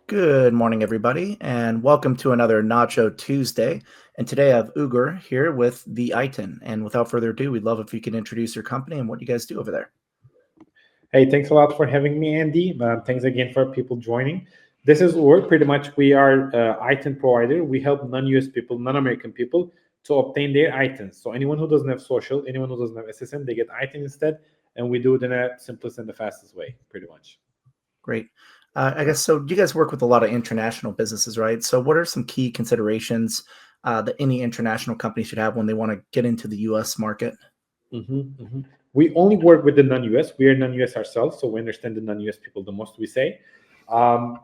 Good morning, everybody, and welcome to another Nacho Tuesday. And today I have Ugur here with the Itin. And without further ado, we'd love if you could introduce your company and what you guys do over there. Hey, thanks a lot for having me, Andy. Thanks again for people joining. This is Ugur. Pretty much, we are Itin provider. We help non-US people, non-American people, to obtain their Itins. So anyone who doesn't have social, anyone who doesn't have SSN, they get Itin instead, and we do it in the simplest and the fastest way, pretty much. Great. I guess so. You guys work with a lot of international businesses, right? So, what are some key considerations that any international company should have when they want to get into the US market? We only work with the non-US. We are non-US ourselves, so we understand the non-US people the most. We say,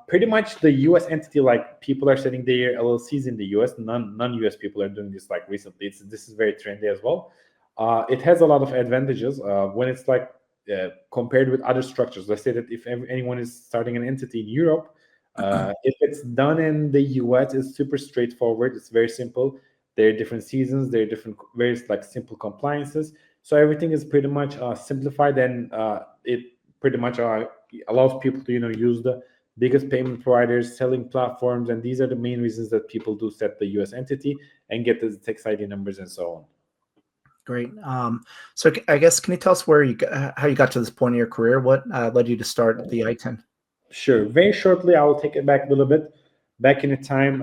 pretty much the US entity, like people are setting their LLCs in the US. Non-US people are doing this like recently. This is very trendy as well. It has a lot of advantages when it's like compared with other structures. Let's say that if anyone is starting an entity in Europe, if it's done in the US, it's super straightforward. It's very simple. There are different seasons. There are different various like simple compliances. So everything is pretty much simplified, and it pretty much allows people to use the biggest payment providers, selling platforms, and these are the main reasons that people do set the US entity and get the tax ID numbers and so on. Great. So, I guess can you tell us how you got to this point in your career? What led you to start the Itin? Sure. Very shortly, I will take it back a little bit. Back in the time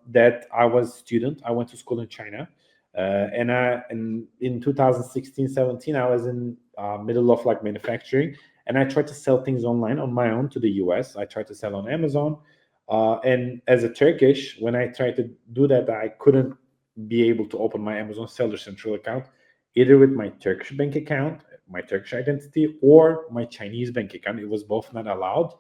that I was a student, I went to school in China. And in 2016-17, I was in middle of like manufacturing, and I tried to sell things online on my own to the US. I tried to sell on Amazon. And as a Turkish, when I tried to do that, I couldn't be able to open my Amazon Seller Central account, either with my Turkish bank account, my Turkish identity, or my Chinese bank account. It was both not allowed.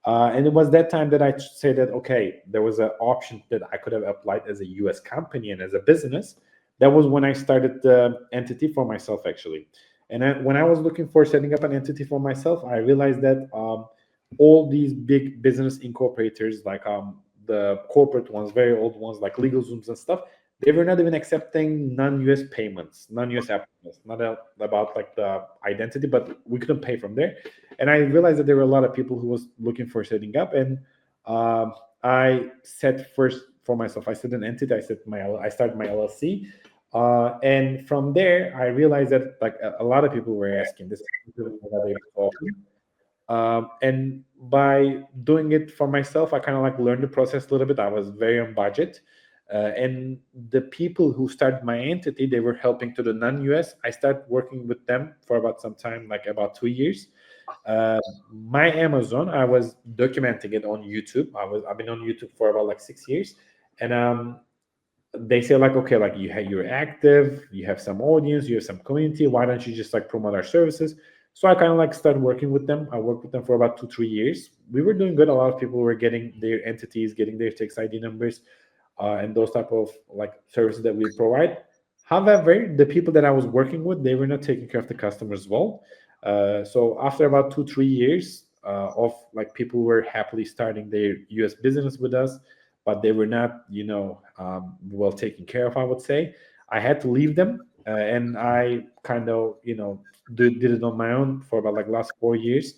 And it was that time that I said that, okay, there was an option that I could have applied as a US company and as a business. That was when I started the entity for myself, actually. And when I was looking for setting up an entity for myself, I realized that all these big business incorporators, like the corporate ones, very old ones, like LegalZooms and stuff, they were not even accepting non-US payments, non-US applicants, not about like the identity, but we couldn't pay from there. And I realized that there were a lot of people who was looking for setting up, and I set first for myself. I set an entity. I started my LLC, and from there I realized that like a lot of people were asking this. And by doing it for myself, I kind of like learned the process a little bit. I was very on budget. And the people who started my entity, they were helping to the non-US. I started working with them for about some time, like about 2 years. My Amazon, I was documenting it on YouTube. I've been on YouTube for about like 6 years, and they say like, okay, like you're active, you have some audience, you have some community. Why don't you just like promote our services? So I kind of like started working with them. I worked with them for about 2-3 years. We were doing good. A lot of people were getting their entities, getting their tax ID numbers, and those type of like services that we provide. However, the people that I was working with, they were not taking care of the customers well. So after about 2-3 years of like people were happily starting their US business with us, but they were not, well taken care of, I would say. I had to leave them, and I kind of, did it on my own for about like last 4 years.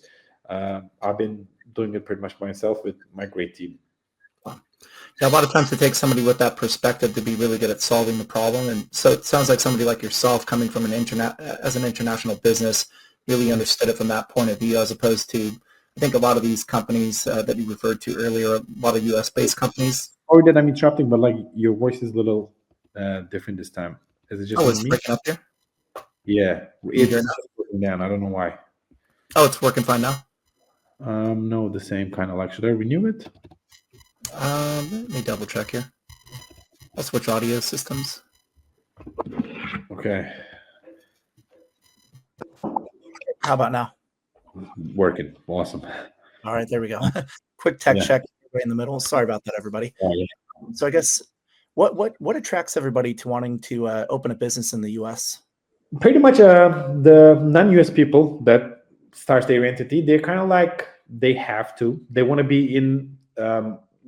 I've been doing it pretty much myself with my great team. Yeah, a lot of times it takes somebody with that perspective to be really good at solving the problem. And so it sounds like somebody like yourself coming from as an international business really understood it from that point of view, as opposed to, I think a lot of these companies that you referred to earlier, a lot of US-based companies. Sorry that I'm interrupting, but like your voice is a little different this time. Is it just it's me? breaking up here? Yeah, it's just working down. I don't know why. Oh, it's working fine now? No, the same kind of like, should I renew it? Let me double check here. I'll switch audio systems. Okay. How about now? Working. Awesome. All right, there we go. Quick tech check right in the middle. Sorry about that, everybody. So I guess what attracts everybody to wanting to open a business in the US? Pretty much the non-US people that start their entity, they're kind of like, they have to. They want to be in,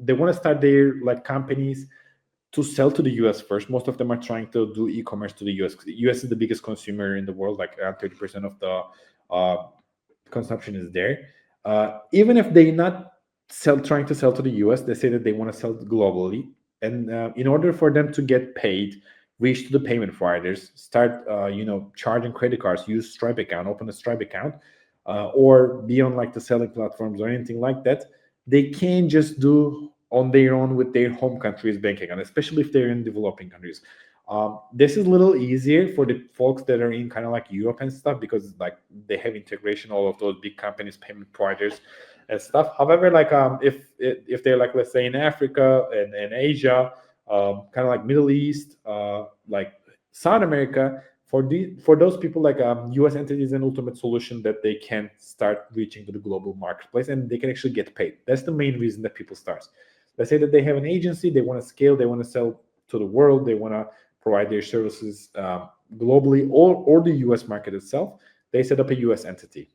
they want to start their like companies to sell to the US first. Most of them are trying to do e-commerce to the US. The US is the biggest consumer in the world, like 30% of the consumption is there. Even if they're not trying to sell to the US. They say that they want to sell globally, and in order for them to get paid, reach to the payment providers, start charging credit cards, use Stripe account, open a Stripe account, or be on like the selling platforms or anything like that. They can't just do on their own with their home country's bank account, especially if they're in developing countries. This is a little easier for the folks that are in kind of like Europe and stuff, because like they have integration, all of those big companies, payment providers and stuff. However, like if they're like, let's say in Africa and Asia, kind of like Middle East, like South America, for those people, like US entity is an ultimate solution that they can start reaching to the global marketplace and they can actually get paid. That's the main reason that people start. Let's say that they have an agency, they want to scale, they want to sell to the world, they want to provide their services globally or the US market itself. They set up a US entity.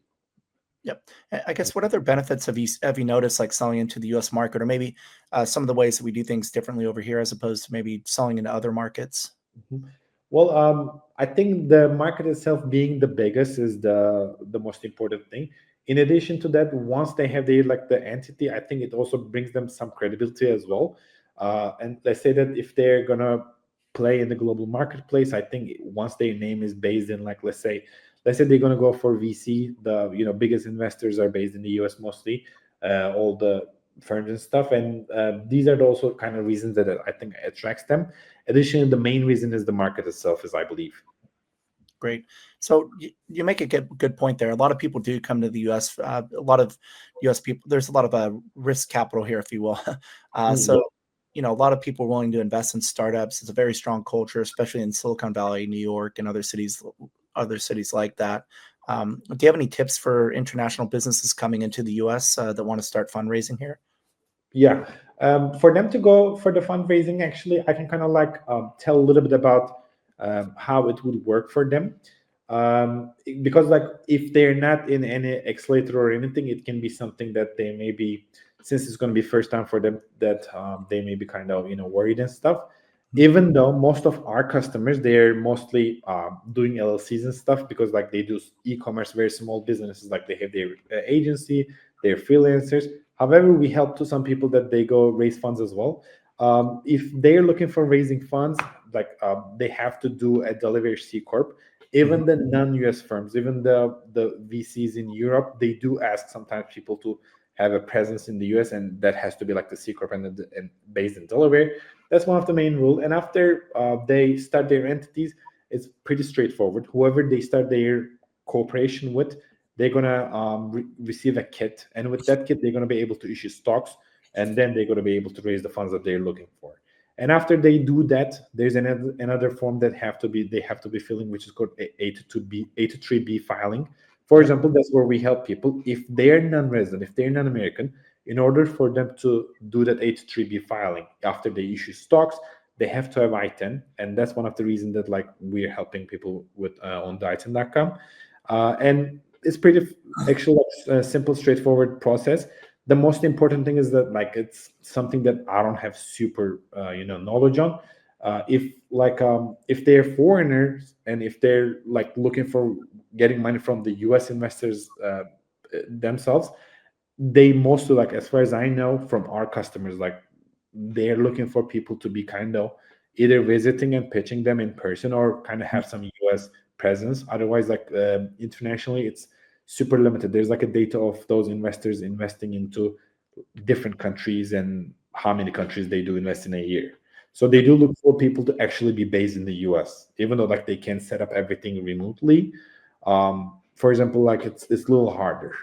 Yep. I guess what other benefits have you noticed, like selling into the U.S. market, or maybe some of the ways that we do things differently over here as opposed to maybe selling into other markets? Mm-hmm. Well, I think the market itself being the biggest is the most important thing. In addition to that, once they have the entity, I think it also brings them some credibility as well. And let's say that if they're gonna play in the global marketplace, I think once their name is based in, like, let's say they're gonna go for VC, the biggest investors are based in the US mostly, all the firms and stuff, and these are also kind of reasons that I think attracts them. Additionally, the main reason is the market itself, is I believe. Great. So you make a good point there. A lot of people do come to the U.S. A lot of U.S. people. There's a lot of risk capital here, if you will. So a lot of people are willing to invest in startups. It's a very strong culture, especially in Silicon Valley, New York, and other cities like that. Do you have any tips for international businesses coming into the U.S. That want to start fundraising here? Yeah. For them to go for the fundraising, actually, I can kind of tell a little bit about how it would work for them. Because like if they're not in any accelerator or anything, it can be something that they may be, since it's going to be first time for them, that they may be kind of worried and stuff. Even though most of our customers, they're mostly doing LLCs and stuff, because like they do e-commerce, very small businesses, like they have their agency, they're freelancers. However, we help to some people that they go raise funds as well. If they're looking for raising funds, like they have to do a delivery C corp. Even the non-US firms, even the VCs in Europe, they do ask sometimes people to have a presence in the US, and that has to be like the C corp and based in Delaware. That's one of the main rules. And after they start their entities, it's pretty straightforward. Whoever they start their cooperation with, they're gonna receive a kit, and with that kit, they're gonna be able to issue stocks, and then they're gonna be able to raise the funds that they're looking for. And after they do that, there's another form that they have to be filling, which is called A23B filing. For example, that's where we help people if they're non-resident, if they're non-American. In order for them to do that A23B filing after they issue stocks, they have to have Itin, and that's one of the reasons that like we're helping people with on the Itin.com. And it's pretty actually simple, straightforward process. The most important thing is that like it's something that I don't have super knowledge on. If they're foreigners and if they're like looking for getting money from the US investors themselves, they mostly, like as far as I know from our customers, like they're looking for people to be kind of either visiting and pitching them in person or kind of have some US presence. Otherwise, like internationally, it's super limited. There's like a data of those investors investing into different countries and how many countries they do invest in a year. So they do look for people to actually be based in the US, even though like they can set up everything remotely. For example, like it's a little harder.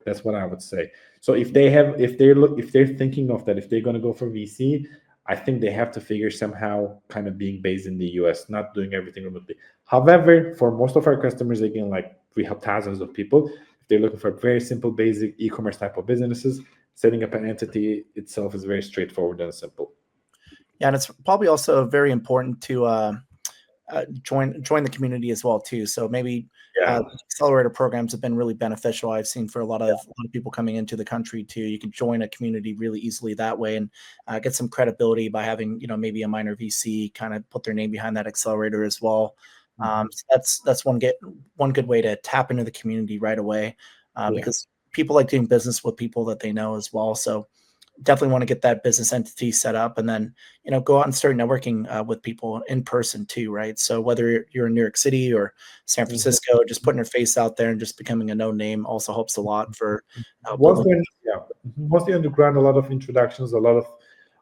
That's what I would say. So if they're thinking of that, if they're going to go for VC, I think they have to figure somehow kind of being based in the US, not doing everything remotely. However, for most of our customers, again, like we have thousands of people. If they're looking for very simple, basic e-commerce type of businesses, setting up an entity itself is very straightforward and simple. Yeah, and it's probably also very important to join the community as well too. So maybe accelerator programs have been really beneficial. I've seen for a lot of people coming into the country too. You can join a community really easily that way and get some credibility by having maybe a minor VC kind of put their name behind that accelerator as well. So that's one good way to tap into the community right away because people like doing business with people that they know as well. So definitely want to get that business entity set up, and then go out and start networking with people in person too, right? So whether you're in New York City or San Francisco, just putting your face out there and just becoming a known name also helps a lot for once building. once they're on the ground, a lot of introductions, a lot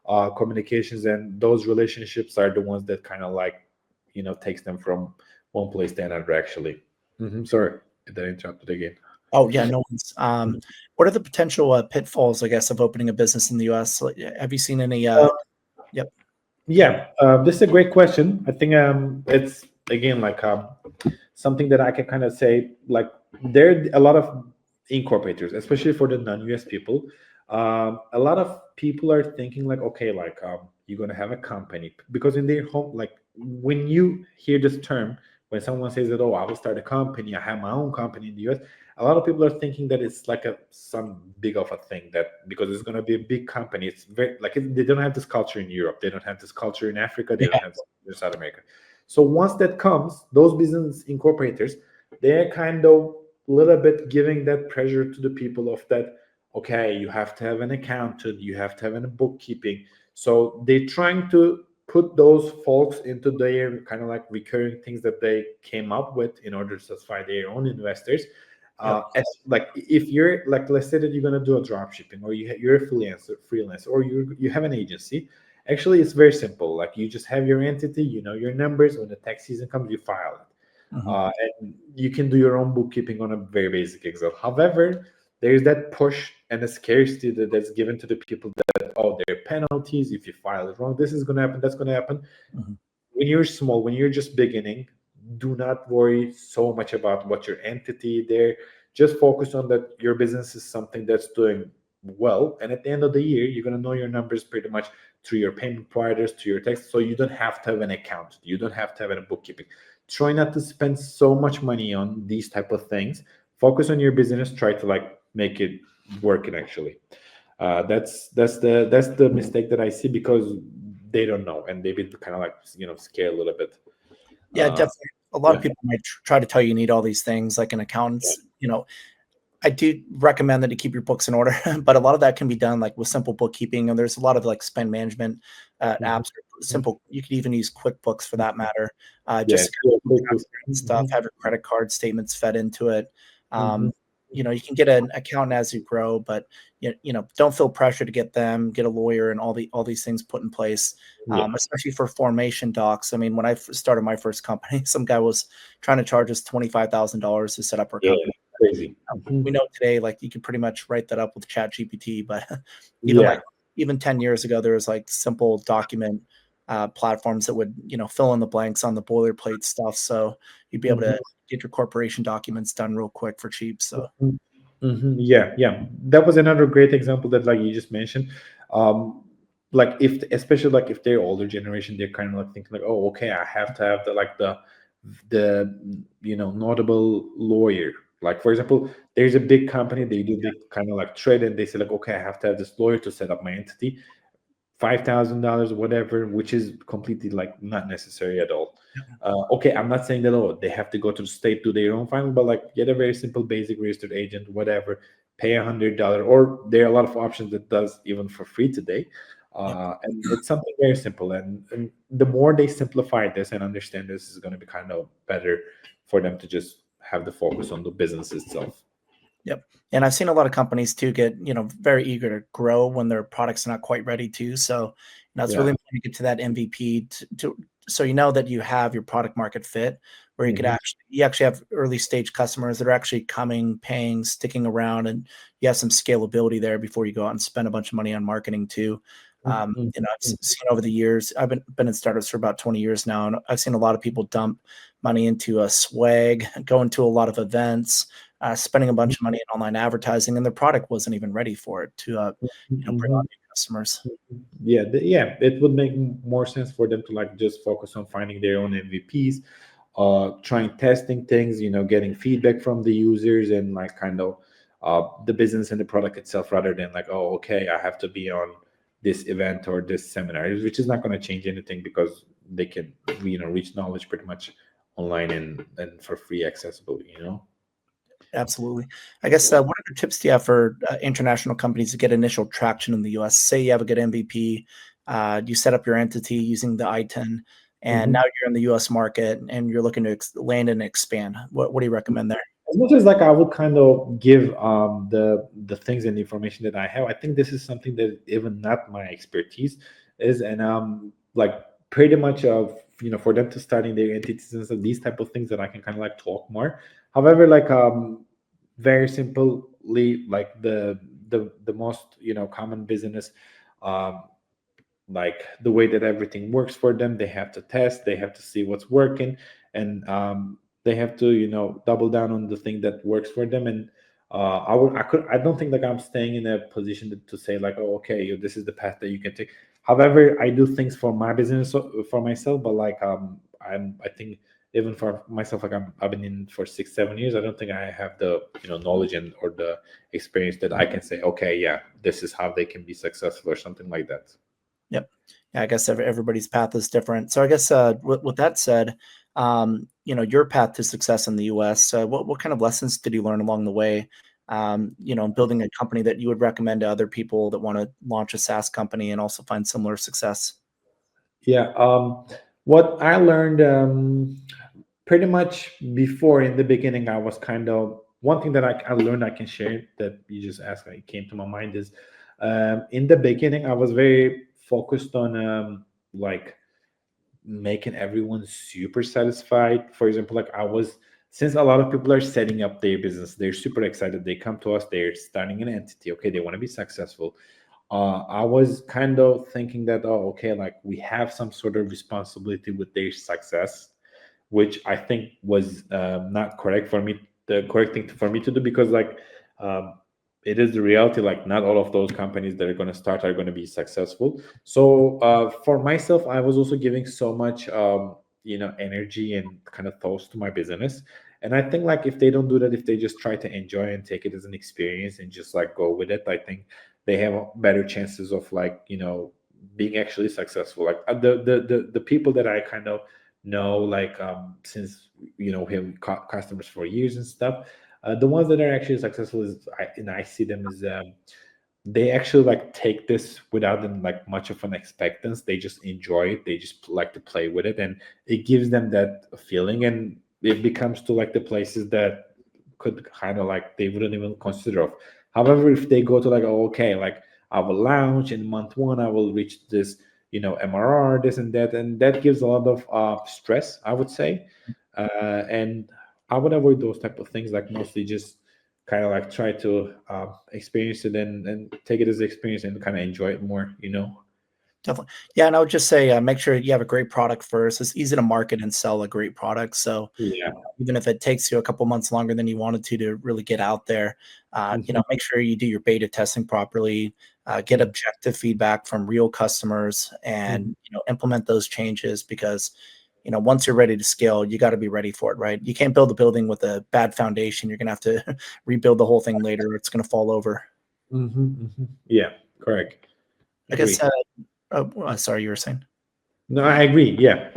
of communications, and those relationships are the ones that kind of like takes them from one place to another. Actually, sorry that I interrupted again. Oh yeah, no one's. What are the potential pitfalls, I guess, of opening a business in the U.S.? Like, have you seen any? Yep. Yeah, this is a great question. I think it's again like something that I can kind of say like there are a lot of incorporators, especially for the non-US people. A lot of people are thinking like, okay, like you're gonna have a company because in their home, like when you hear this term, when someone says that, oh, I will start a company, I have my own company in the US, a lot of people are thinking that it's like some big of a thing that because it's going to be a big company. It's very like they don't have this culture in Europe. They don't have this culture in Africa. They don't have this in South America. So once that comes, those business incorporators, they're kind of a little bit giving that pressure to the people of that. Okay, you have to have an accountant. You have to have a bookkeeping. So they're trying to put those folks into their kind of like recurring things that they came up with in order to satisfy their own investors. As like if you're like let's say that you're gonna do a drop shipping or you're a freelancer or you have an agency. Actually, it's very simple. Like you just have your entity, your numbers. When the tax season comes, you file it, and you can do your own bookkeeping on a very basic Excel. However, there's that push and the scarcity that's given to the people that there are penalties if you file it wrong. This is gonna happen. That's gonna happen. When you're small, when you're just beginning, do not worry so much about what your entity there. Just focus on that your business is something that's doing well. And at the end of the year, you're going to know your numbers pretty much through your payment providers, to your tax. So you don't have to have an account. You don't have to have a bookkeeping. Try not to spend so much money on these type of things. Focus on your business. Try to like make it working actually. That's the mistake that I see because they don't know and they've been kind of like scared a little bit. Yeah, definitely. A lot of people might try to tell you need all these things like an accountant's. I do recommend that you keep your books in order, but a lot of that can be done like with simple bookkeeping. And there's a lot of like spend management apps. Simple. You could even use QuickBooks for that matter. Just stuff. Have your credit card statements fed into it. You can get an accountant as you grow, but don't feel pressure to get them, get a lawyer, and all these things put in place. Especially for formation docs. I mean, when I started my first company, some guy was trying to charge us $25,000 to set up our company. Crazy. We know today, like you can pretty much write that up with ChatGPT, but even 10 years ago, there was like simple document platforms that would fill in the blanks on the boilerplate stuff. So you'd be able to get your corporation documents done real quick for cheap. So yeah, that was another great example that like you just mentioned. Like especially like if they're older generation, they're kind of like thinking like, oh, okay, I have to have the notable lawyer. Like for example, there's a big company, they do big kind of like trade, and they say like, okay, I have to have this lawyer to set up my entity, $5,000, whatever, which is completely like not necessary at all. Okay, I'm not saying that they have to go to the state, do their own filing, but like get a very simple basic registered agent, whatever, pay $100, or there are a lot of options that does even for free today. And it's something very simple, and the more they simplify this and understand this is going to be kind of better for them to just have the focus on the business itself. Yep. And I've seen a lot of companies too get, very eager to grow when their product's not quite ready to. So, it's really important to get to that MVP so that you have your product market fit where you could actually have early stage customers that are actually coming, paying, sticking around, and you have some scalability there before you go out and spend a bunch of money on marketing too. I've seen over the years, I've been in startups for about 20 years now, and I've seen a lot of people dump money into a swag, go into a lot of events, spending a bunch of money in online advertising, and their product wasn't even ready for it to bring on new customers. It would make more sense for them to like just focus on finding their own MVPs, trying testing things, getting feedback from the users and like kind of the business and the product itself, rather than like, oh, okay, I have to be on this event or this seminar, which is not going to change anything because they can reach knowledge pretty much online and for free accessible. Absolutely. I guess what other tips do you have for international companies to get initial traction in the US? Say you have a good MVP, you set up your entity using the Itin, and now you're in the US market and you're looking to land and expand. What do you recommend there? As much as like I would kind of give the things and information that I have, I think this is something that even not my expertise is, and like pretty much of for them to starting their entities and so these type of things that I can kind of like talk more. However, like very simply, like the most common business, um like the way that everything works for them, they have to test, they have to see what's working, and they have to double down on the thing that works for them. And I don't think like I'm staying in a position to say like, oh, okay, this is the path that you can take. However, I do things for my business, for myself, but like I think even for myself, like I've been in for 6 7 years, I don't think I have the knowledge and or the experience that I can say, okay, yeah, this is how they can be successful or something like that. Yep. Yeah, I guess everybody's path is different. So I guess with that said, your path to success in the US, what kind of lessons did you learn along the way? Building a company that you would recommend to other people that want to launch a SaaS company and also find similar success. Yeah. What I learned pretty much before in the beginning, I was kind of one thing that I learned I can share that you just asked, it came to my mind is in the beginning, I was very focused on like making everyone super satisfied. For example, like I was, since a lot of people are setting up their business, they're super excited. They come to us, they're starting an entity. Okay, they want to be successful. I was kind of thinking that, oh, okay, like we have some sort of responsibility with their success, which I think was not correct for me. The correct thing for me to do, because like um, it is the reality. Like not all of those companies that are going to start are going to be successful. So for myself, I was also giving so much energy and kind of thoughts to my business. And I think like if they don't do that, if they just try to enjoy and take it as an experience and just like go with it, I think they have better chances of like being actually successful. Like the people that I kind of know, like since we have customers for years and stuff, the ones that are actually successful and I see them as they actually like take this without them like much of an expectance. They just enjoy it, they just like to play with it, and it gives them that feeling, and it becomes to like the places that could kind of like they wouldn't even consider of. However, if they go to like, oh, okay, like I will launch in month one, I will reach this MRR, this and that, and that gives a lot of stress, I would say. And I would avoid those type of things, like mostly just kind of like try to experience it and take it as an experience and kind of enjoy it more. Definitely. Yeah, and I would just say make sure you have a great product first. It's easy to market and sell a great product. So Yeah. even if it takes you a couple months longer than you wanted to really get out there, Mhm. make sure you do your beta testing properly, get Mhm. objective feedback from real customers, Mhm. and implement those changes because once you're ready to scale, you got to be ready for it, right? You can't build a building with a bad foundation. You're gonna have to rebuild the whole thing later. It's gonna fall over. Mhm. Mhm. Yeah, correct. I guess. Agree. Sorry, you were saying. No, I agree. Yeah.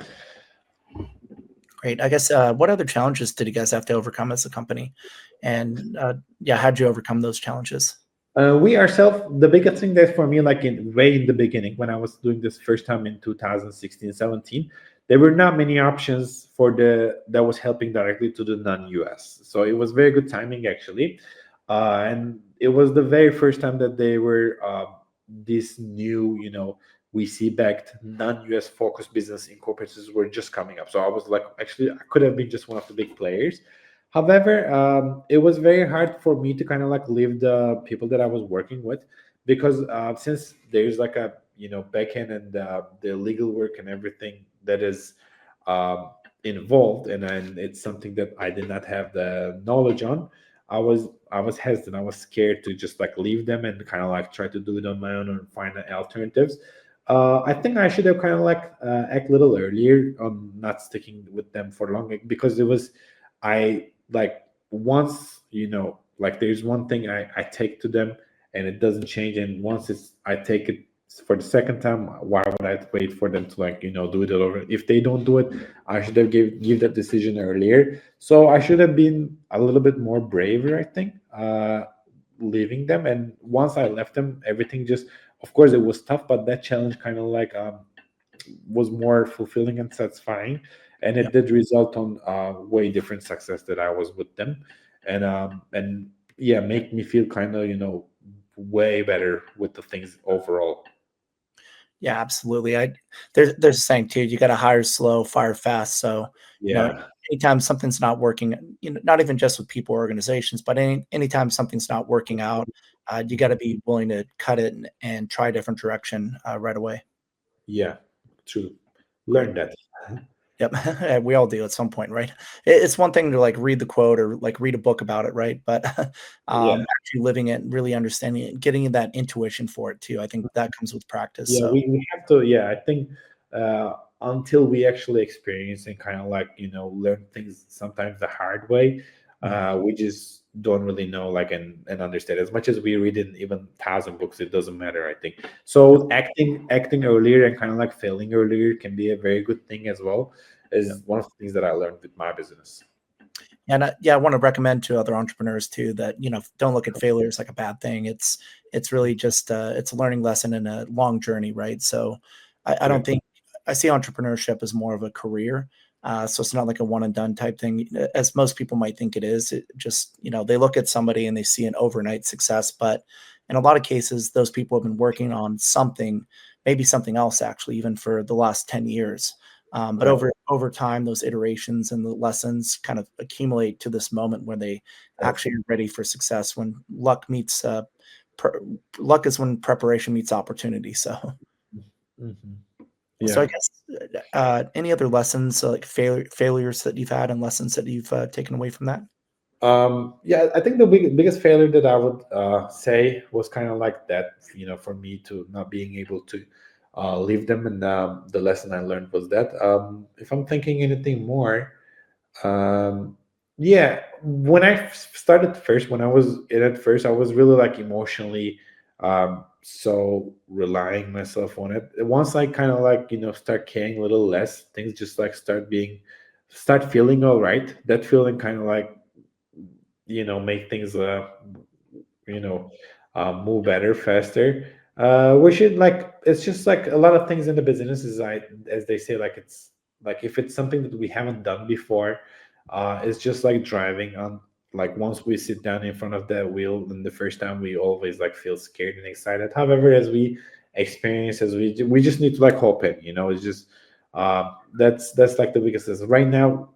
Great. I guess what other challenges did you guys have to overcome as a company? And yeah, how'd you overcome those challenges? We ourselves, the biggest thing that for me, like in way in the beginning, when I was doing this first time in 2016, 17, there were not many options for the that was helping directly to the non-US. So it was very good timing actually, and it was the very first time that they were this new, VC backed non-US focused business incorporators were just coming up. So I was like, actually, I could have been just one of the big players. However, it was very hard for me to kind of like leave the people that I was working with, because since there's like a backend and the legal work and everything that is um, involved, and it's something that I did not have the knowledge on. I was hesitant. I was scared to just like leave them and kind of like try to do it on my own and find alternatives. I think I should have kind of like act a little earlier on not sticking with them for long, because it was I like once like there's one thing I take to them and it doesn't change, and once it's I take it for the second time, why would I wait for them to do it all over? If they don't do it, I should have give that decision earlier. So I should have been a little bit more braver, I think, leaving them. And once I left them, everything just, of course, it was tough, but that challenge kind of was more fulfilling and satisfying, and Yeah. it did result on way different success that I was with them, and yeah, make me feel kind of way better with the things overall. Yeah, absolutely. There's a saying too, you got to hire slow, fire fast. So, you know, Yeah. anytime something's not working, not even just with people or organizations, but anytime something's not working out, you got to be willing to cut it and try a different direction right away. Yeah, true. Great. Learn that. Yep. We all do at some point, right? It's one thing to like read the quote or like read a book about it, right? But Yeah. actually living it and really understanding it, getting that intuition for it too. I think that comes with practice. Yeah, So we have to. Yeah, I think until we actually experience and kind of learn things sometimes the hard way, mhm. we just don't really know and understand. As much as we read in even thousand books, it doesn't matter, I think. Yep, So acting earlier and kind of like failing earlier can be a very good thing as well. yep. Is one of the things that I learned with my business. And yeah, I want to recommend to other entrepreneurs too that don't look at failure as like a bad thing. It's really just it's a learning lesson and a long journey, right? So I Yeah. don't think I see entrepreneurship as more of a career. So it's not like a one and done type thing, as most people might think it is. It just they look at somebody and they see an overnight success, but in a lot of cases, those people have been working on something, maybe something else actually, even for the last 10 years. But Right. over time, those iterations and the lessons kind of accumulate to this moment where they actually are ready for success. When luck meets pre- luck is when preparation meets opportunity. So, Mhm. so I Yeah. guess any other lessons like failures that you've had and lessons that you've taken away from that? Yeah, I think the biggest failure that I would say was kind of like that, for me to not being able to leave them. And the lesson I learned was that if I'm thinking anything more, um, yeah, when I started first, when I was in it first, I was really like emotionally so relying myself on it. Once I kind of start caring a little less, things just like start feeling all right. That feeling kind of make things you know move better, faster. We should it's just like a lot of things in the business is as they say, like it's like if it's something that we haven't done before, it's just like driving on. Like once we sit down in front of the wheel and the first time, we always like feel scared and excited. However, as we experience, as we just need to like hop in, it's just that's like the biggest lesson right now.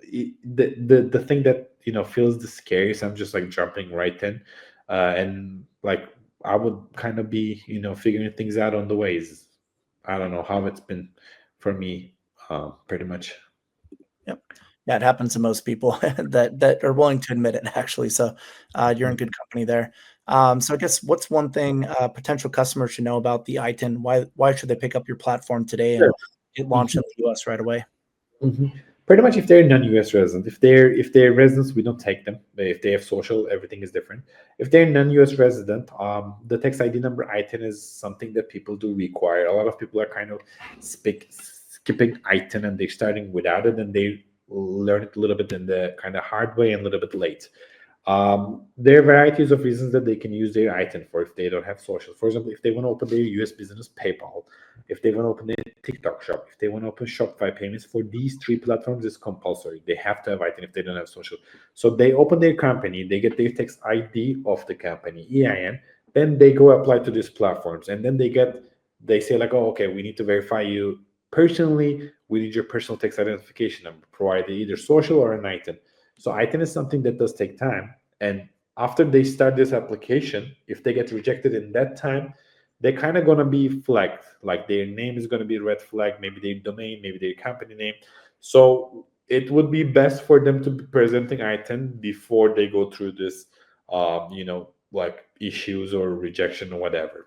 The thing that feels the scariest, I'm just like jumping right in, and like I would kind of be figuring things out on the ways. I don't know how it's been for me, pretty much. Yep. Yeah, it happens to most people that are willing to admit it actually. So you're in good company there. So I guess what's one thing potential customers should know about the Itin? Why should they pick up your platform today Sure. and get launched in the US right away? Mhm. Pretty much, if they're non-US resident, if they're residents, we don't take them. But if they have social, everything is different. If they're non-US resident, the tax ID number ITIN is something that people do require. A lot of people are kind of skipping ITIN and they're starting without it, and they learn it a little bit in the kind of hard way and a little bit late. There are varieties of reasons that they can use their ITIN for if they don't have social. For example, if they want to open their US business, PayPal. If they want to open their TikTok shop, if they want to open Shopify payments, for these three platforms, it's compulsory. They have to have ITIN if they don't have social. So they open their company, they get their tax ID of the company, EIN, then they go apply to these platforms. And then they say like, oh, okay, we need to verify you personally. We need your personal tax identification number, provide either social or an ITIN. So ITIN is something that does take time. And after they start this application, if they get rejected in that time, they're kind of going to be flagged. Like their name is going to be red flag, maybe their domain, maybe their company name. So it would be best for them to be presenting ITIN before they go through this, like issues or rejection or whatever.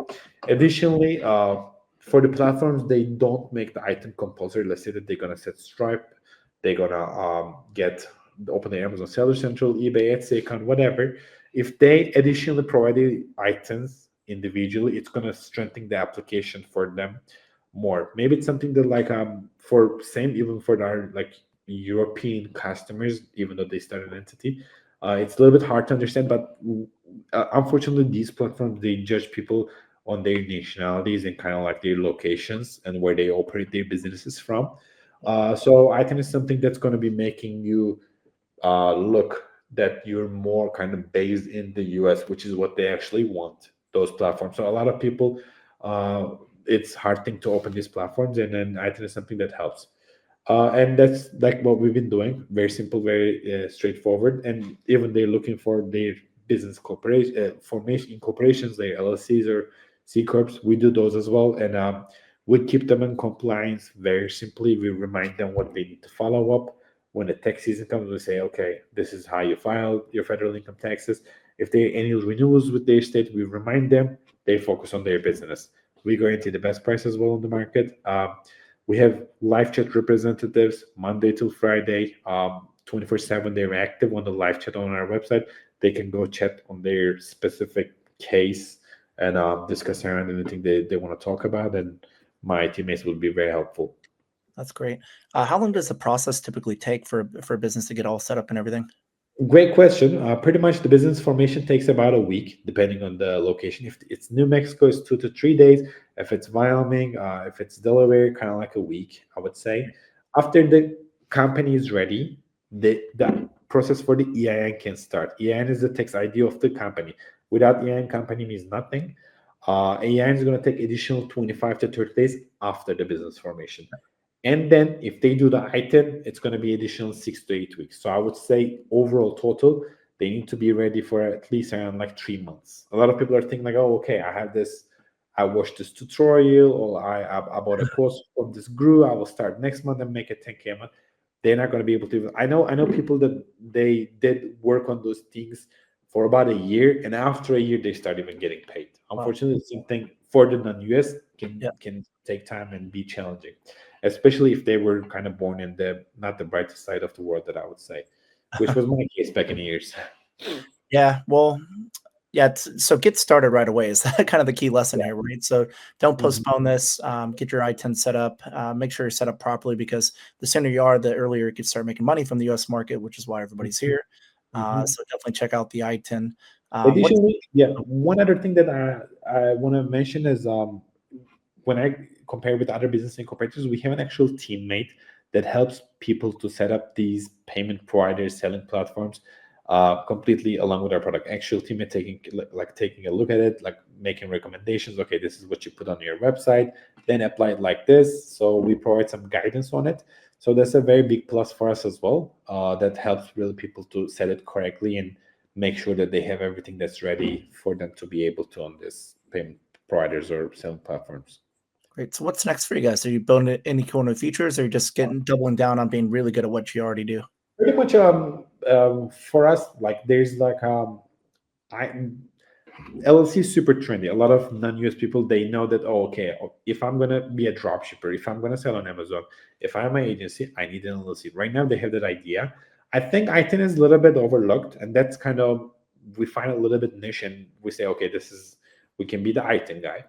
Additionally, for the platforms, they don't make the ITIN compulsory. Let's say that they're going to set Stripe, they're going to get open the Amazon Seller Central, eBay, Etsy account, whatever. If they additionally provide the items, individually, it's going to strengthen the application for them more. Maybe it's something that like for same even for our like European customers, even though they start an entity, it's a little bit hard to understand. But unfortunately, these platforms they judge people on their nationalities and kind of like their locations and where they operate their businesses from. So I think it's something that's going to be making you look that you're more kind of based in the US, which is what they actually want, those platforms. So a lot of people, it's hard thing to open these platforms, and then I think it's something that helps. And that's like what we've been doing. Very simple, very straightforward. And even they're looking for their business corporation formation incorporations, their LLCs or C corps. We do those as well, and we keep them in compliance very simply. We remind them what they need to follow up. When the tax season comes, we say, okay, this is how you filed your federal income taxes. If there are any renewals with their state, we remind them. They focus on their business. We guarantee the best price as well on the market. We have live chat representatives Monday till Friday, 24/7. They're active on the live chat on our website. They can go chat on their specific case and discuss around anything they want to talk about. And my teammates will be very helpful. That's great. How long does the process typically take for a business to get all set up and everything? Great question. Pretty much the business formation takes about a week, depending on the location. If it's New Mexico, it's 2 to 3 days. If it's Wyoming, if it's Delaware, kind of like a week, I would say. After the company is ready, the process for the EIN can start. EIN is the tax ID of the company. Without EIN, company means nothing. EIN is going to take additional 25 to 30 days after the business formation. And then if they do the Itin, it's going to be additional 6 to 8 weeks. So I would say overall total, they need to be ready for at least around like 3 months. A lot of people are thinking like, oh, okay, I have this, I watched this tutorial, or I bought a course from this guru. I will start next month and make a 10K a month. They're not going to be able to. I know people that they did work on those things for about a year, and after a year they start even getting paid. Unfortunately, it's something for the non-US can take time and be challenging, especially if they were kind of born in the not the brightest side of the world, that I would say, which was my case back in the years. Yeah, well, yeah. So get started right away is kind of the key lesson here, right? So don't postpone this. Get your I-10 set up. Make sure you're set up properly, because the sooner you are, the earlier you can start making money from the U.S. market, which is why everybody's here. So definitely check out the I-10. Additionally, one other thing that I want to mention is when I compare with other business incorporators, we have an actual teammate that helps people to set up these payment providers, selling platforms, completely along with our product. Actual teammate taking a look at it, like making recommendations. Okay, this is what you put on your website, then apply it like this. So we provide some guidance on it. So that's a very big plus for us as well. That helps really people to set it correctly and make sure that they have everything that's ready for them to be able to on this payment providers or selling platforms. Great. So what's next for you guys? Are you building any cool new features, or are you just doubling down on being really good at what you already do? Pretty much for us, like there's like LLC is super trendy. A lot of non-US people, they know that, oh, okay, if I'm gonna be a drop shipper, if I'm gonna sell on Amazon, if I'm an agency, I need an LLC. Right now they have that idea. I think Itin is a little bit overlooked, and that's kind of, we find a little bit niche, and we say, okay, we can be the Itin guy.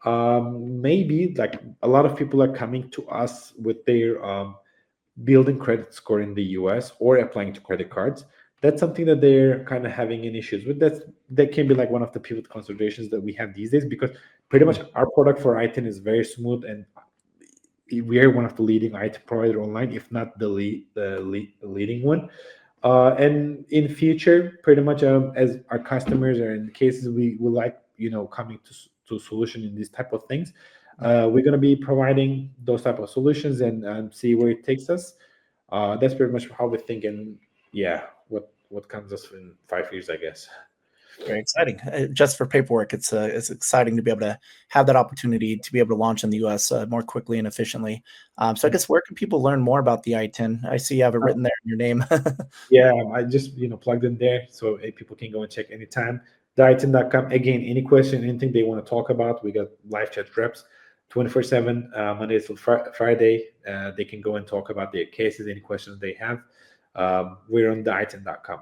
Maybe like a lot of people are coming to us with their building credit score in the US or applying to credit cards. That's something that they're kind of having an issues with. That can be like one of the pivot considerations that we have these days, because pretty much our product for Itin is very smooth, and we are one of the leading IT provider online, if not the leading one. And in future, pretty much as our customers or in cases we would like, coming to solution in these type of things, we're going to be providing those type of solutions and see where it takes us. That's pretty much how we're thinking. Yeah, what comes us in 5 years, I guess. Very exciting. Just for paperwork, it's exciting to be able to have that opportunity to be able to launch in the U.S. More quickly and efficiently. So I guess where can people learn more about the I-10? I see you have it written there in your name. Yeah, I just plugged in there, so people can go and check anytime. Itin.com. Again, any question, anything they want to talk about, we got live chat reps 24/7, Monday till Friday. They can go and talk about their cases, any questions they have. We're on the Itin.com.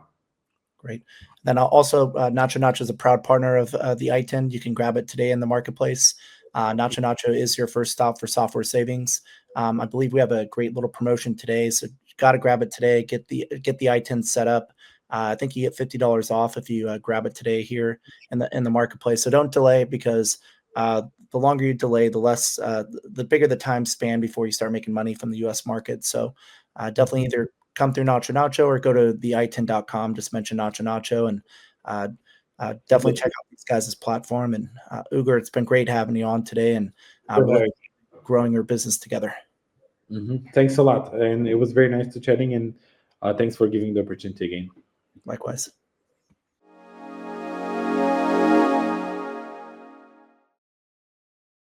Great. Then also, NachoNacho is a proud partner of the Itin. You can grab it today in the marketplace. NachoNacho is your first stop for software savings. I believe we have a great little promotion today, so you got to grab it today. Get the Itin set up. I think you get $50 off if you grab it today here in the marketplace. So don't delay, because the longer you delay, the bigger the time span before you start making money from the U.S. market. So definitely either come through NachoNacho or go to theitin.com. Just mention NachoNacho, and definitely check out these guys' platform. And Ugur, it's been great having you on today, and really growing your business together. Thanks a lot, and it was very nice to chatting, and thanks for giving the opportunity again. Likewise.